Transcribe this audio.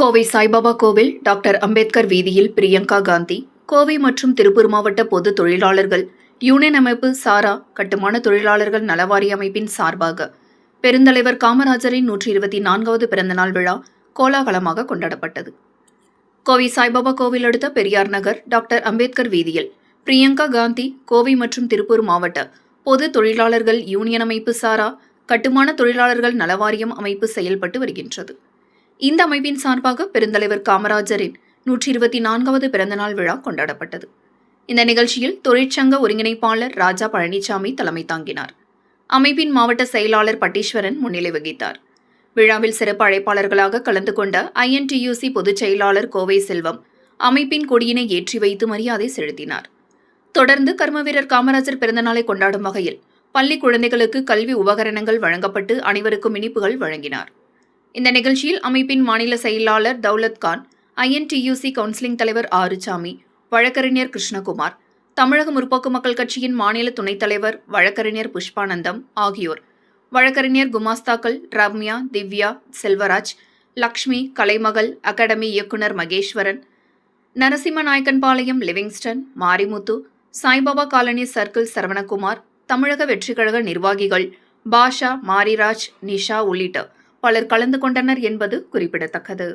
கோவை சாய்பாபா கோவில் டாக்டர் அம்பேத்கர் வீதியில் பிரியங்கா காந்தி கோவை மற்றும் திருப்பூர் மாவட்ட பொது தொழிலாளர்கள் யூனியன் அமைப்பு சாரா கட்டுமான தொழிலாளர்கள் நலவாரிய அமைப்பின் சார்பாக பெருந்தலைவர் காமராஜரின் 124வது பிறந்தநாள் விழா கோலாகலமாக கொண்டாடப்பட்டது. கோவை சாய்பாபா கோவில் அடுத்த பெரியார் நகர் டாக்டர் அம்பேத்கர் வீதியில் பிரியங்கா காந்தி கோவை மற்றும் திருப்பூர் மாவட்ட பொது தொழிலாளர்கள் யூனியன் அமைப்பு சாரா கட்டுமான தொழிலாளர்கள் நலவாரியம் அமைப்பு செயல்பட்டு வருகின்றது. இந்த அமைப்பின் சார்பாக பெருந்தலைவர் காமராஜரின் 124வது பிறந்தநாள் விழா கொண்டாடப்பட்டது. இந்த நிகழ்ச்சியில் தொழிற்சங்க ஒருங்கிணைப்பாளர் ராஜா பழனிசாமி தலைமை தாங்கினார். அமைப்பின் மாவட்ட செயலாளர் பட்டீஸ்வரன் முன்னிலை வகித்தார். விழாவில் சிறப்பு அழைப்பாளர்களாக கலந்து கொண்ட INTUC பொதுச் செயலாளர் கோவை செல்வம் அமைப்பின் கொடியினை ஏற்றி வைத்து மரியாதை செலுத்தினார். தொடர்ந்து கர்மவீரர் காமராஜர் பிறந்தநாளை கொண்டாடும் வகையில் பள்ளி குழந்தைகளுக்கு கல்வி உபகரணங்கள் வழங்கப்பட்டு அனைவருக்கும் இனிப்புகள் வழங்கினார். இந்த நிகழ்ச்சியில் அமைப்பின் மாநில செயலாளர் தௌலத் கான், INTUC கவுன்சிலிங் தலைவர் ஆறுசாமி, வழக்கறிஞர் கிருஷ்ணகுமார், தமிழக முற்போக்கு மக்கள் கட்சியின் மாநில துணைத் தலைவர் வழக்கறிஞர் புஷ்பானந்தம் ஆகியோர் வழக்கறிஞர் குமாஸ்தாக்கள் ரம்யா, திவ்யா, செல்வராஜ், லக்ஷ்மி, கலைமகள் அகாடமி இயக்குநர் Maheswaran, Narasimhanaickenpalayam Livingston, Marimuthu, Saibaba colony circle Saravanakumar, தமிழக வெற்றிக்கழக நிர்வாகிகள் பாஷா, மாரிராஜ், நிஷா உள்ளிட்ட பலர் கலந்து கொண்டனர் என்பது குறிப்பிடத்தக்கது.